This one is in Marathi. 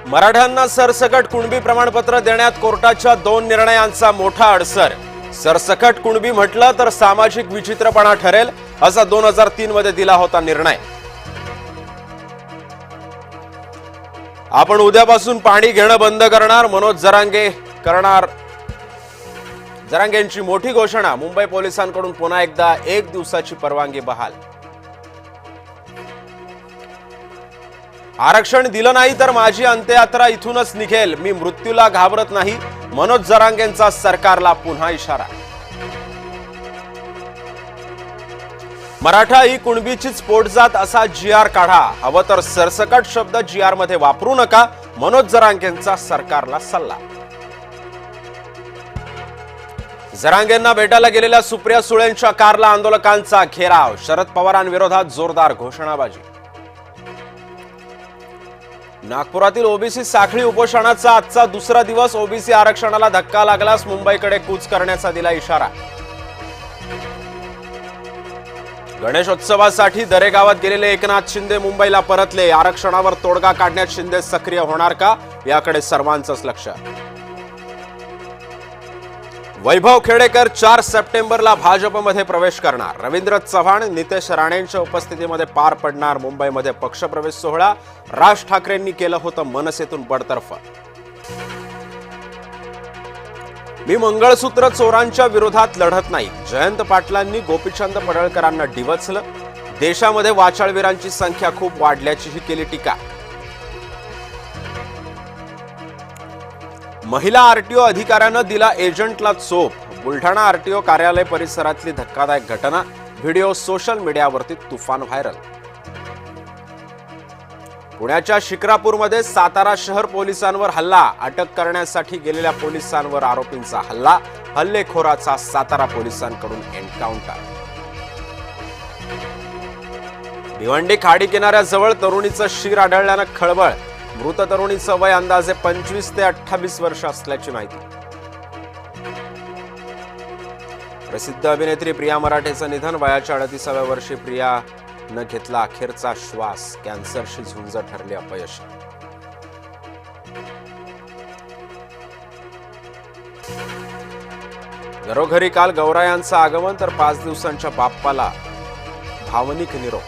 मराठ्यांना सरसकट कुणबी प्रमाणपत्र देण्यात कोर्टाच्या 2 निर्णयांचा मोठा अडसर। सरसकट कुणबी म्हटलं तर सामाजिक विचित्रपणा ठरेल असा 2003 मध्ये दिला होता निर्णय। आपण उद्यापासून पाणी घेणं बंद करणार, मनोज जरांगे करणार जरांगेंची मोठी घोषणा। मुंबई पोलिसांकडून पुन्हा एकदा 1 दिवसाची परवानगी बहाल। आरक्षण दिलं नाही तर माझी अंत्ययात्रा इथूनच निघेल, मी मृत्यूला घाबरत नाही, मनोज जरांगेंचा सरकारला पुन्हा इशारा। मराठा ही कुणबीचीच पोटजात असा GR काढा, हवं तर सरसकट शब्द GR मध्ये वापरू नका, मनोज जरांगेंचा सरकारला सल्ला। जरांगेंना भेटायला गेलेल्या सुप्रिया सुळेंच्या कारला आंदोलकांचा घेराव, शरद पवारांविरोधात जोरदार घोषणाबाजी। नागपुरातील ओबीसी साखळी उपोषणाचा आजचा दुसरा दिवस, ओबीसी आरक्षणाला धक्का लागल्यास मुंबईकडे कूच करण्याचा दिला इशारा। गणेशोत्सवासाठी दरेगावात गेलेले एकनाथ शिंदे मुंबईला परतले, आरक्षणावर तोडगा काढण्यात शिंदे सक्रिय होणार का, याकडे सर्वांचंच लक्ष। वैभव खेडेकर 4 सप्टेंबरला भाजपमध्ये प्रवेश करणार, रवींद्र चव्हाण नितेश राणेंच्या उपस्थितीमध्ये पार पडणार मुंबईमध्ये पक्षप्रवेश सोहळा। राज ठाकरेंनी केलं होतं मनसेतून बडतर्फ। मी मंगळसूत्र चोरांच्या विरोधात लढत नाही, जयंत पाटलांनी गोपीचंद पडळकरांना डिवचलं, देशामध्ये वाचाळवीरांची संख्या खूप वाढल्याचीही केली टीका। महिला आरटीओ अधिकाऱ्यानं दिला एजंटला चोप, बुलढाणा आरटीओ कार्यालय परिसरातली धक्कादायक घटना, व्हिडिओ सोशल मीडियावरती तुफान व्हायरल। पुण्याच्या शिक्रापूरमध्ये सातारा शहर पोलिसांवर हल्ला, अटक करण्यासाठी गेलेल्या पोलिसांवर आरोपींचा हल्ला, हल्लेखोराचा सातारा पोलिसांकडून एन्काउंटर। भिवंडी खाडी किनाऱ्याजवळ तरुणीचं शीर आढळल्यानं खळबळ, मृत तरुणीचं वय अंदाजे 25 ते 28 वर्ष असल्याची माहिती। प्रसिद्ध अभिनेत्री प्रिया मराठेचं निधन, वयाच्या 38व्या वर्षी प्रियानं घेतला अखेरचा श्वास, कॅन्सरशी झुंज ठरली अपयशी। घरोघरी काल गौरायांचं आगमन, तर 5 दिवसांच्या बाप्पाला भावनिक निरोप।